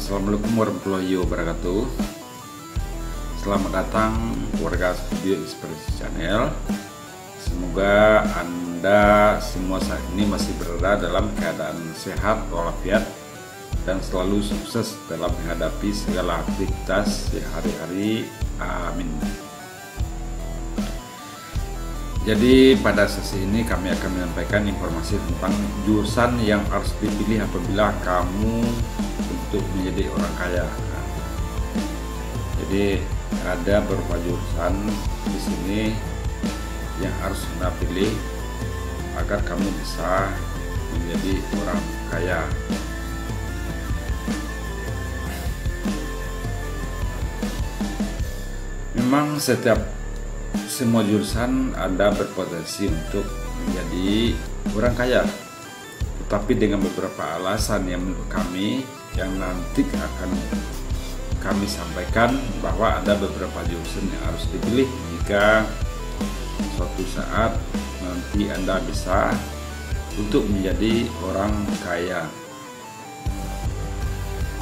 Assalamualaikum warahmatullahi wabarakatuh. Selamat datang warga Studio Inspirasi Channel. Semoga Anda semua saat ini masih berada dalam keadaan sehat walafiat dan selalu sukses dalam menghadapi segala aktivitas sehari-hari. Amin. Jadi pada sesi ini kami akan menyampaikan informasi tentang jurusan yang harus dipilih apabila kamu untuk menjadi orang kaya. Jadi ada beberapa jurusan di sini yang harus Anda pilih agar kamu bisa menjadi orang kaya. Memang semua jurusan Anda berpotensi untuk menjadi orang kaya, tetapi dengan beberapa alasan yang menurut kami yang nanti akan kami sampaikan, bahwa ada beberapa jurusan yang harus dipilih jika suatu saat nanti Anda bisa untuk menjadi orang kaya.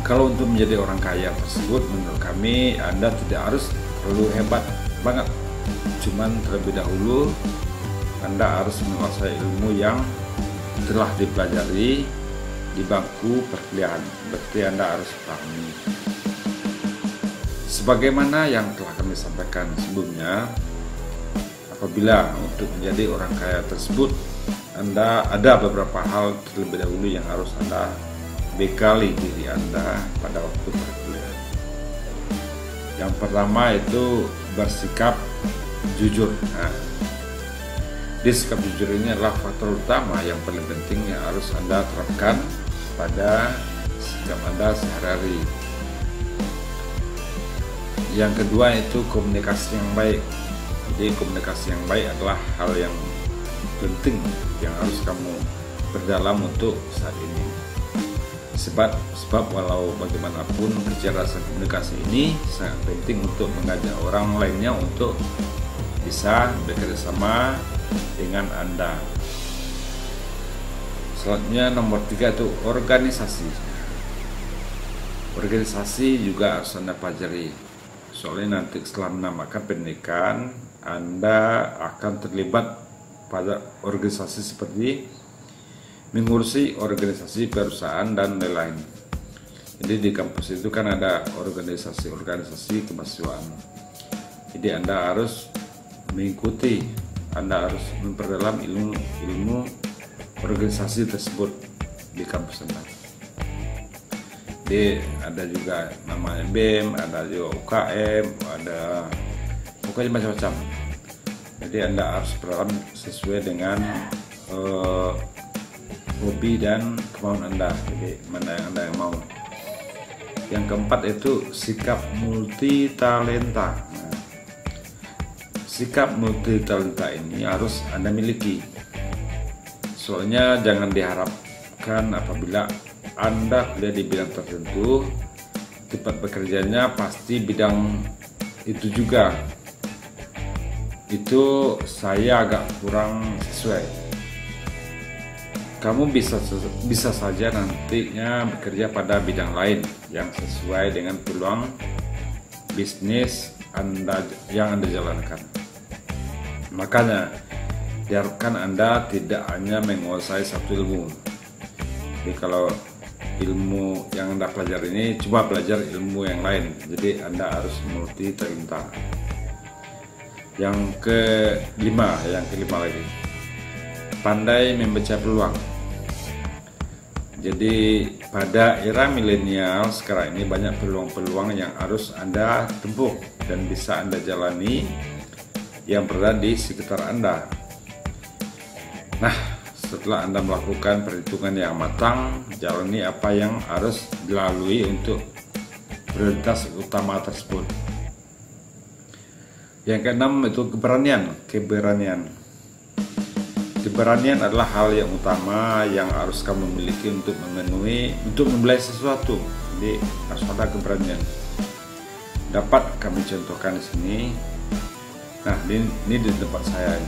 Kalau untuk menjadi orang kaya tersebut, menurut kami Anda tidak harus perlu hebat banget, cuman terlebih dahulu Anda harus menguasai ilmu yang telah dipelajari di bangku perkuliahan. Berarti Anda harus pahami. Sebagaimana yang telah kami sampaikan sebelumnya, apabila untuk menjadi orang kaya tersebut Anda ada beberapa hal terlebih dahulu yang harus Anda bekali diri Anda pada waktu perkuliahan. Yang pertama itu bersikap jujur. Sikap jujur ini adalah faktor utama yang paling penting yang harus Anda terapkan pada sikap Anda sehari-hari. Yang kedua itu komunikasi yang baik. Jadi komunikasi yang baik adalah hal yang penting yang harus kamu perdalam untuk saat ini. Sebab walau bagaimanapun kecerdasan komunikasi ini sangat penting untuk mengajak orang lainnya untuk bisa bekerja sama dengan Anda. Selanjutnya nomor 3 itu organisasi. Organisasi juga harus Anda pelajari. Soalnya nanti setelah menambahkan pendidikan, Anda akan terlibat pada organisasi seperti mengurusi organisasi perusahaan dan lain-lain. Jadi di kampus itu kan ada organisasi kemahasiswaan. Jadi Anda harus mengikuti, Anda harus memperdalam ilmu organisasi tersebut di kampus Anda. Jadi ada juga namanya BEM, ada juga UKM, ada pokoknya macam-macam. Jadi Anda harus berperan sesuai dengan hobi dan kemauan Anda. Jadi mana yang Anda yang mau. Yang keempat itu sikap multi talenta. Sikap multi talenta ini harus Anda miliki. Soalnya jangan diharapkan apabila Anda kuliah di bidang tertentu, tempat bekerjanya pasti bidang itu juga. Itu saya agak kurang sesuai. Kamu bisa saja nantinya bekerja pada bidang lain yang sesuai dengan peluang bisnis yang Anda jalankan. Makanya diharapkan Anda tidak hanya menguasai satu ilmu. Jadi kalau ilmu yang Anda pelajari ini coba belajar ilmu yang lain. Jadi Anda harus multi talenta. Yang kelima lagi, pandai membaca peluang. Jadi pada era milenial sekarang ini banyak peluang-peluang yang harus Anda tempuh dan bisa Anda jalani yang berada di sekitar Anda. Nah, setelah Anda melakukan perhitungan yang matang, jalani apa yang harus dilalui untuk prioritas utama tersebut. Yang keenam itu keberanian. Keberanian adalah hal yang utama yang harus kamu miliki untuk memulai sesuatu. Jadi harus ada keberanian. Dapat kami contohkan di sini. Nah, ini di tempat saya.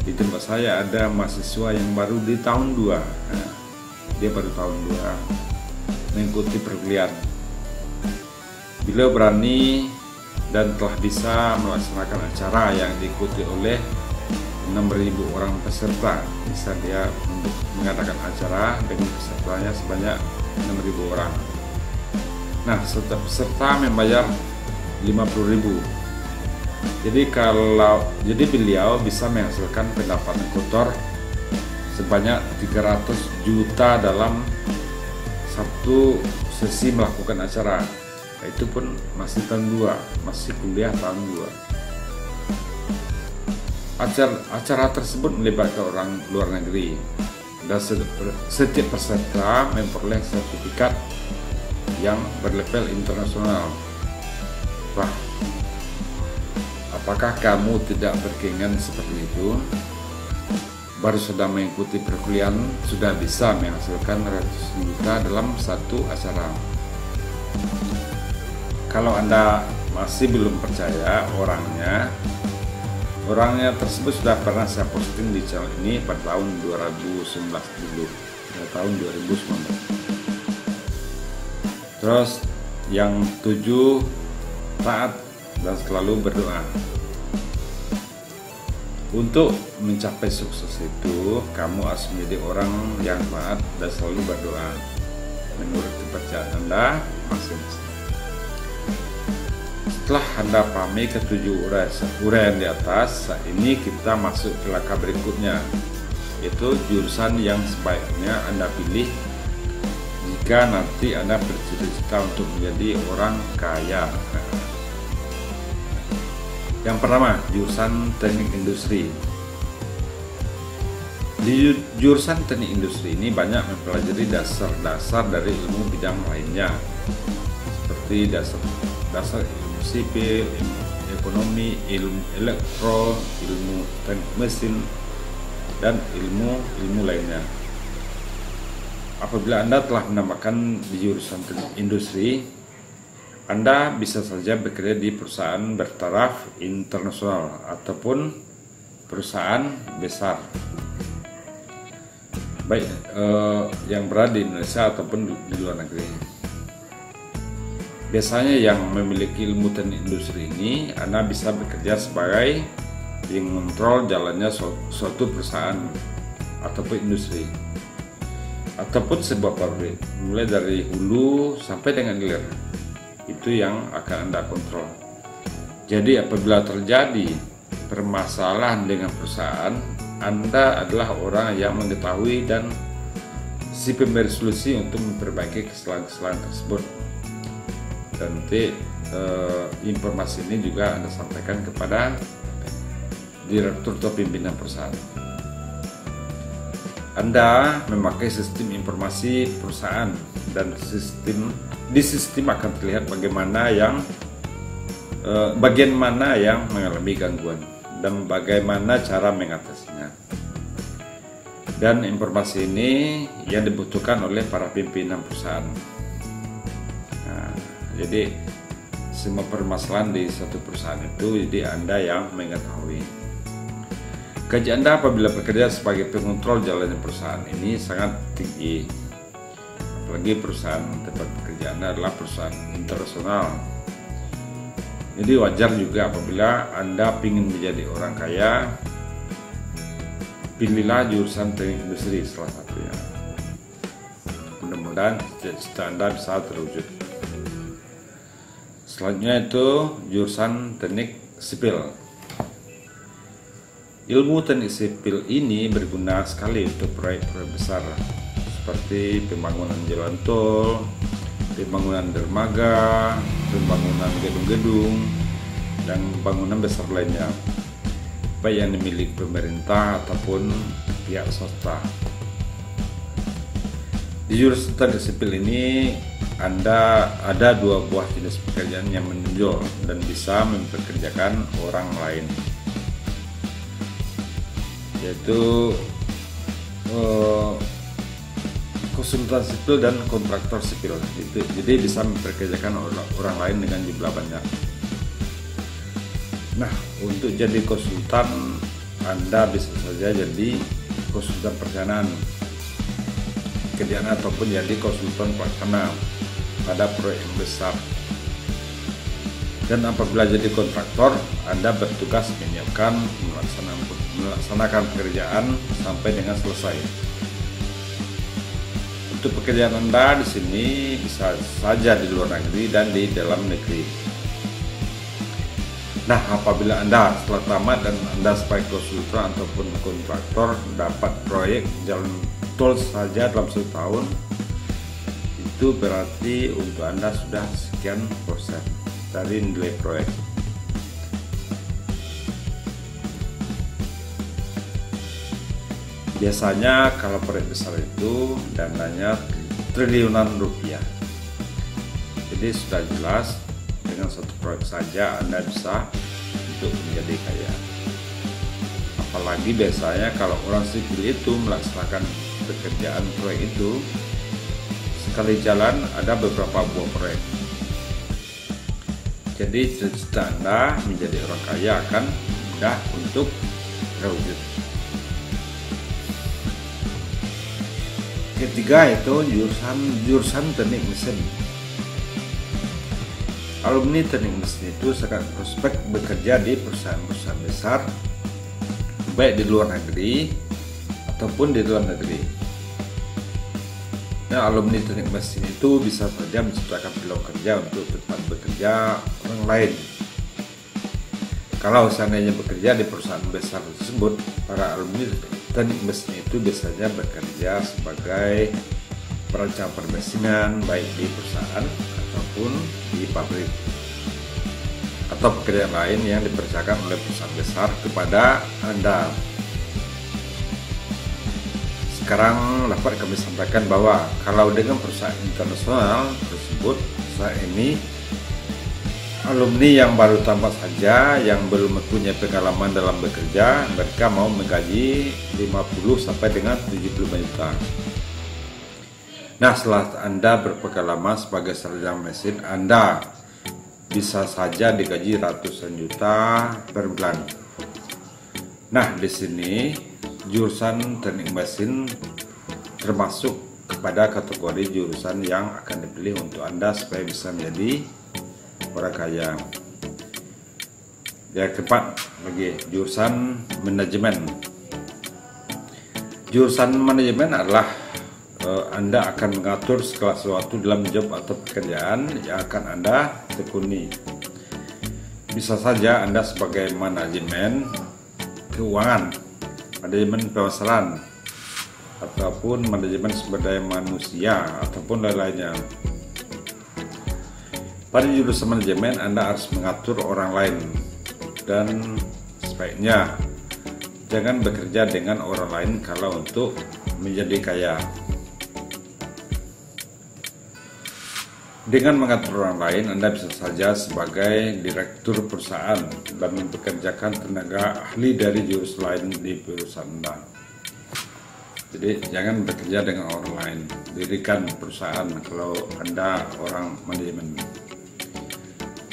Di tempat saya ada mahasiswa yang baru di tahun 2. Nah, dia baru tahun 2 mengikuti perkuliahan. beliau berani dan telah bisa melaksanakan acara yang diikuti oleh 6.000 orang peserta. Bisa dia mengadakan acara dengan pesertanya sebanyak 6.000 orang. Nah, setiap peserta membayar 50.000. Jadi beliau bisa menghasilkan pendapatan kotor sebanyak 300 juta dalam satu sesi melakukan acara. Itu pun masih tahun 2, masih kuliah tahun 2. Acara tersebut melibatkan orang luar negeri dan setiap peserta memperoleh sertifikat yang berlevel internasional. Wah, apakah kamu tidak berkeinginan seperti itu? Baru sudah mengikuti perkuliahan sudah bisa menghasilkan ratus juta dalam satu acara. Kalau Anda masih belum percaya, orangnya tersebut sudah pernah saya posting di channel ini pada tahun 2019 dulu, tahun 2019. Terus yang 7, taat dan selalu berdoa. Untuk mencapai sukses itu, kamu harus menjadi orang yang taat dan selalu berdoa menurut kepercayaan Anda masing-masing. Setelah Anda pahami ketujuh uraian di atas, saat ini kita masuk ke langkah berikutnya, yaitu jurusan yang sebaiknya Anda pilih jika nanti Anda bercita-cita untuk menjadi orang kaya. Yang pertama, jurusan teknik industri. Di jurusan teknik industri ini banyak mempelajari dasar-dasar dari ilmu bidang lainnya, seperti dasar ilmu sipil, ilmu ekonomi, ilmu elektro, ilmu teknik mesin, dan ilmu lainnya. Apabila Anda telah menambahkan di jurusan teknik industri, Anda bisa saja bekerja di perusahaan bertaraf internasional ataupun perusahaan besar, baik yang berada di Indonesia ataupun di luar negeri. Biasanya yang memiliki ilmu teknik industri ini, Anda bisa bekerja sebagai yang mengontrol jalannya suatu perusahaan ataupun industri, ataupun sebuah pabrik, mulai dari hulu sampai dengan hilir. Itu yang akan Anda kontrol. Jadi apabila terjadi permasalahan dengan perusahaan, Anda adalah orang yang mengetahui dan si pemberi solusi untuk memperbaiki kesalahan-kesalahan tersebut. Dan nanti informasi ini juga Anda sampaikan kepada direktur atau pimpinan perusahaan. Anda memakai sistem informasi perusahaan dan di sistem akan terlihat bagian mana yang mengalami gangguan dan bagaimana cara mengatasinya. Dan informasi ini yang dibutuhkan oleh para pimpinan perusahaan. Nah, jadi semua permasalahan di suatu perusahaan itu jadi Anda yang mengetahui. Gaji Anda apabila bekerja sebagai pengontrol jalannya perusahaan ini sangat tinggi. Apalagi perusahaan tempat pekerjaan Anda adalah perusahaan internasional. Jadi wajar juga apabila Anda ingin menjadi orang kaya, pilihlah jurusan teknik industri salah satunya. Mudah-mudahan cita-cita Anda bisa terwujud. Selanjutnya itu jurusan teknik sipil. Ilmu teknik sipil ini berguna sekali untuk proyek-proyek besar seperti pembangunan jalan tol, pembangunan dermaga, pembangunan gedung-gedung, dan bangunan besar lainnya, baik yang dimiliki pemerintah ataupun pihak swasta. Di jurusan teknik sipil ini ada 2 buah jenis pekerjaan yang menonjol dan bisa mempekerjakan orang lain, yaitu konsultan sipil dan kontraktor sipil. Jadi bisa mempekerjakan orang lain dengan jumlah banyak. Nah, untuk jadi konsultan, Anda bisa saja jadi konsultan perencanaan kerjaan ataupun jadi konsultan pelaksana pada proyek yang besar. Dan apabila jadi kontraktor, Anda bertugas menyiapkan melaksanakan pekerjaan sampai dengan selesai. Untuk pekerjaan Anda di sini bisa saja di luar negeri dan di dalam negeri. Nah, apabila Anda setelah tamat dan Anda sebagai konsultan ataupun kontraktor dapat proyek jalan tol saja dalam 1 tahun, itu berarti untuk Anda sudah sekian persen dari nilai proyek. Biasanya kalau proyek besar itu dananya triliunan rupiah. Jadi sudah jelas dengan satu proyek saja Anda bisa untuk menjadi kaya. Apalagi biasanya kalau orang sipil itu melaksanakan pekerjaan proyek itu, sekali jalan ada beberapa buah proyek. Jadi cita-cita Anda menjadi orang kaya akan mudah untuk terwujud. Ketiga itu jurusan teknik mesin. Alumni teknik mesin itu sangat prospek bekerja di perusahaan-perusahaan besar, baik di luar negeri ataupun di dalam negeri. Nah, alumni teknik mesin itu bisa saja menciptakan peluang kerja untuk tempat bekerja orang lain. Kalau seandainya bekerja di perusahaan besar tersebut, para alumni teknik mesin itu biasanya bekerja sebagai perancang permesinan baik di perusahaan ataupun di pabrik, atau pekerjaan lain yang dikerjakan oleh perusahaan besar kepada Anda. Sekarang dapat kami sampaikan bahwa kalau dengan perusahaan internasional tersebut, saat ini alumni yang baru tamat saja yang belum mempunyai pengalaman dalam bekerja, mereka mau menggaji 50 sampai dengan 75 juta. Nah, setelah Anda berpengalaman sebagai sarjana mesin, Anda bisa saja digaji ratusan juta per bulan. Nah, di sini jurusan teknik mesin termasuk kepada kategori jurusan yang akan dipilih untuk Anda supaya bisa menjadi orang kaya. Yang keempat lagi, jurusan manajemen. Jurusan manajemen adalah Anda akan mengatur segala sesuatu dalam job atau pekerjaan yang akan Anda tekuni. Bisa saja Anda sebagai manajemen keuangan, manajemen pemasaran, ataupun manajemen sumber daya manusia, ataupun lain-lainnya. Pada jurusan manajemen Anda harus mengatur orang lain, dan sebaiknya jangan bekerja dengan orang lain kalau untuk menjadi kaya. Dengan mengatur orang lain, Anda bisa saja sebagai direktur perusahaan dan mempekerjakan tenaga ahli dari jurusan lain di perusahaan Anda. Jadi jangan bekerja dengan orang lain, dirikan perusahaan kalau Anda orang manajemen.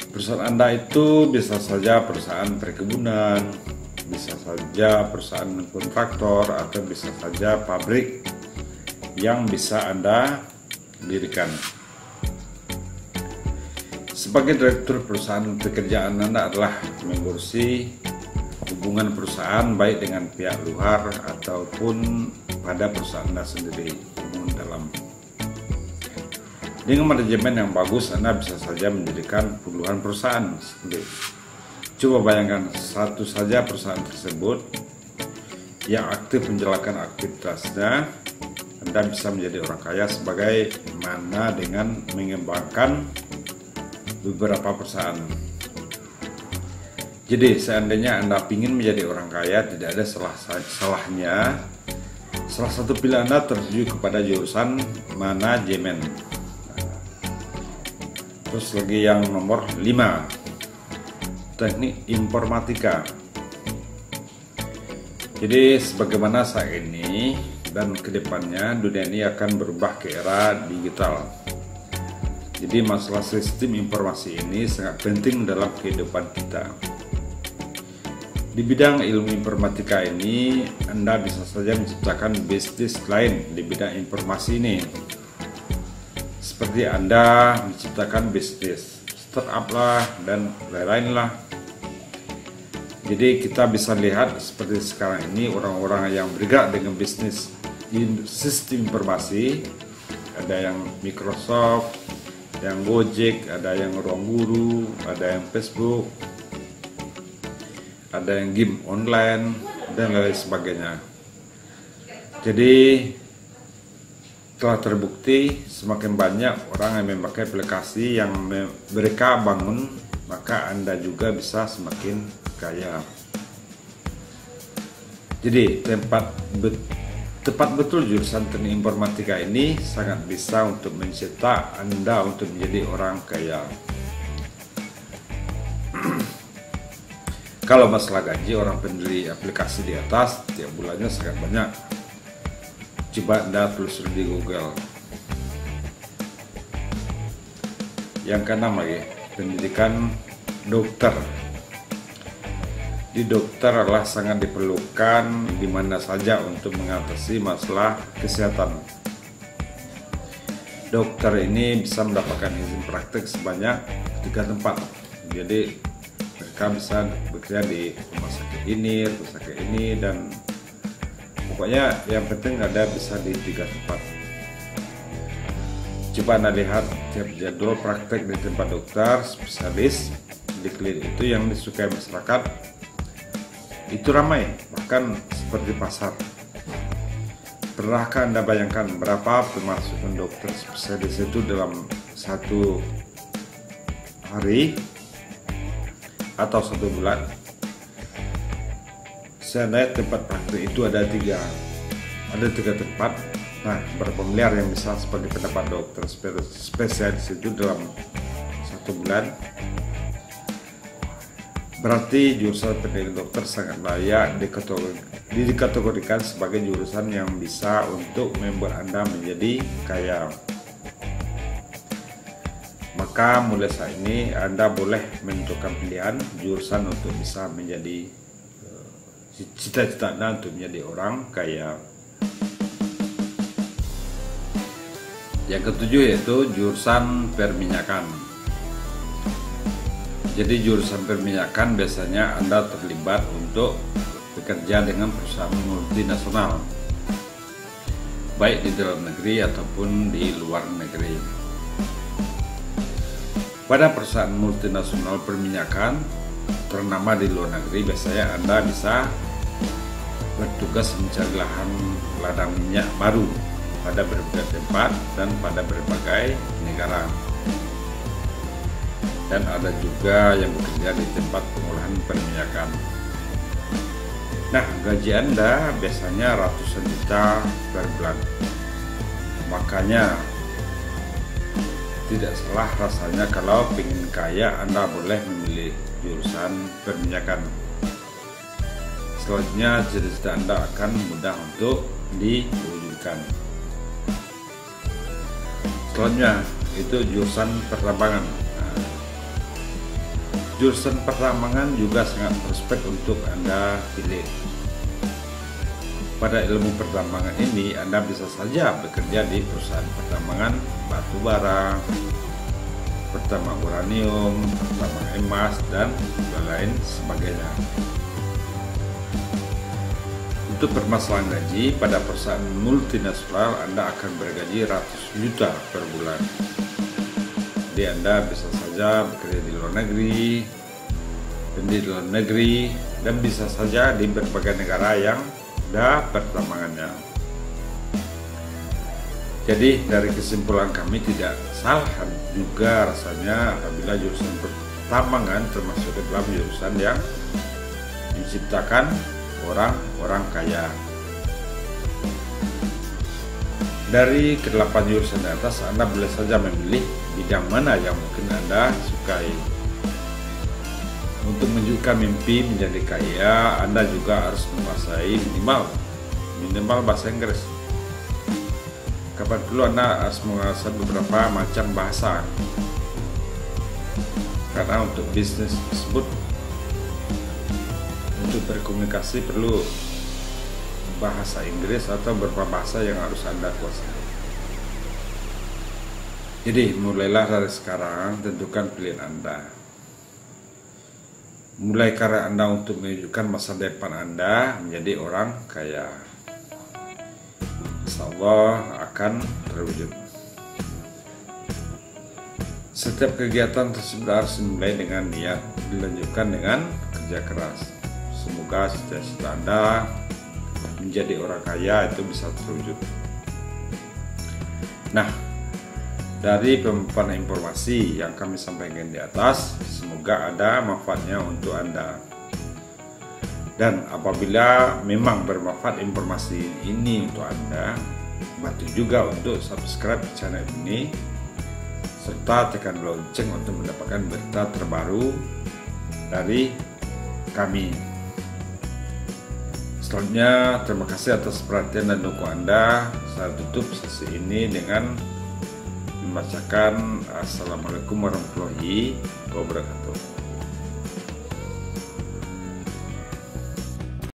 Perusahaan Anda itu bisa saja perusahaan perkebunan, bisa saja perusahaan kontraktor, atau bisa saja pabrik yang bisa Anda dirikan. Sebagai direktur perusahaan, pekerjaan Anda adalah mengurusi hubungan perusahaan baik dengan pihak luar ataupun pada perusahaan Anda sendiri, hubungan dalam. Dengan manajemen yang bagus, Anda bisa saja mendirikan puluhan perusahaan sendiri. Coba bayangkan, satu saja perusahaan tersebut yang aktif menjalankan aktivitasnya, Anda bisa menjadi orang kaya sebagai mana dengan mengembangkan beberapa perusahaan. Jadi seandainya Anda ingin menjadi orang kaya, tidak ada salahnya salah satu pilihan Anda tertuju kepada jurusan manajemen. Terus lagi yang nomor 5, teknik informatika. Jadi sebagaimana saat ini dan kedepannya dunia ini akan berubah ke era digital. Jadi masalah sistem informasi ini sangat penting dalam kehidupan kita. Di bidang ilmu informatika ini, Anda bisa saja menciptakan bisnis lain di bidang informasi ini. Seperti Anda menciptakan bisnis startup lah, dan lain-lain lah. Jadi kita bisa lihat seperti sekarang ini orang-orang yang bergerak dengan bisnis sistem informasi, ada yang Microsoft, yang Gojek, ada yang Ruang Guru, ada yang Facebook, ada yang game online, dan lain sebagainya. Jadi telah terbukti semakin banyak orang yang memakai aplikasi yang mereka bangun, maka Anda juga bisa semakin kaya. Jadi tepat betul jurusan teknik informatika ini sangat bisa untuk mencetak Anda untuk menjadi orang kaya. Kalau masalah gaji, orang pendiri aplikasi di atas tiap bulannya sangat banyak. Coba Anda telusuri di Google. Yang keenam lagi, pendidikan dokter. Di dokter adalah sangat diperlukan di mana saja untuk mengatasi masalah kesehatan. Dokter ini bisa mendapatkan izin praktek sebanyak 3 tempat. Jadi mereka bisa bekerja di rumah sakit ini, dan pokoknya yang penting ada bisa di 3 tempat. Coba Anda lihat tiap jadwal praktek di tempat dokter spesialis di klinik itu yang disukai masyarakat, itu ramai, bahkan seperti pasar. Pernahkah Anda bayangkan berapa pemasukan dokter spesialis itu dalam 1 hari atau 1 bulan? Saya tempat praktik itu ada 3 tempat. Nah, berapa miliar yang bisa sebagai pendapat dokter spesialis itu dalam 1 bulan? Berarti jurusan pendidikan dokter sangat layak dikategorikan sebagai jurusan yang bisa untuk membuat Anda menjadi kaya. Maka mulai saat ini Anda boleh menentukan pilihan jurusan untuk bisa menjadi cita-cita Anda untuk menjadi orang kaya. Yang ketujuh yaitu jurusan perminyakan. Jadi jurusan perminyakan biasanya Anda terlibat untuk bekerja dengan perusahaan multinasional, baik di dalam negeri ataupun di luar negeri. Pada perusahaan multinasional perminyakan ternama di luar negeri, biasanya Anda bisa bertugas mencari ladang minyak baru pada berbagai tempat dan pada berbagai negara. Dan ada juga yang bekerja di tempat pengolahan perminyakan. Nah, gaji Anda biasanya ratusan juta per bulan. Makanya tidak salah rasanya kalau ingin kaya Anda boleh memilih jurusan perminyakan. Selanjutnya cita-cita Anda akan mudah untuk diwujudkan. Selanjutnya itu jurusan pertambangan. Jurusan pertambangan juga sangat prospek untuk Anda pilih. Pada ilmu pertambangan ini Anda bisa saja bekerja di perusahaan pertambangan batu bara, pertambangan uranium, pertambangan emas, dan lain sebagainya. Untuk permasalahan gaji, pada perusahaan multinasional Anda akan bergaji ratus juta per bulan. Jadi Anda bisa saja bekerja di luar negeri, dan di dalam negeri, dan bisa saja di berbagai negara yang ada pertambangannya. Jadi dari kesimpulan kami tidak salah juga rasanya apabila jurusan pertambangan termasuk ke dalam jurusan yang menciptakan orang-orang kaya. Dari ke-8 jurusan di atas, Anda boleh saja memilih bidang mana yang mungkin Anda sukai. Untuk menunjukkan mimpi menjadi kaya, Anda juga harus menguasai minimal bahasa Inggris. Kapan perlu Anda harus menguasai beberapa macam bahasa. Karena untuk bisnis tersebut, untuk berkomunikasi perlu bahasa Inggris atau beberapa bahasa yang harus Anda kuasai. Jadi mulailah dari sekarang, tentukan pilihan Anda. Mulai karya Anda untuk menunjukkan masa depan Anda menjadi orang kaya. Insya Allah akan terwujud. Setiap kegiatan tersebut harus dimulai dengan niat, dilanjutkan dengan kerja keras. Semoga cita-cita Anda menjadi orang kaya itu bisa terwujud. Nah, dari pemaparan informasi yang kami sampaikan di atas, semoga ada manfaatnya untuk Anda. Dan apabila memang bermanfaat informasi ini untuk Anda, bantu juga untuk subscribe channel ini, serta tekan lonceng untuk mendapatkan berita terbaru dari kami. Selanjutnya, terima kasih atas perhatian dan dukungan Anda. Saya tutup sesi ini dengan membacakan Assalamualaikum warahmatullahi wabarakatuh.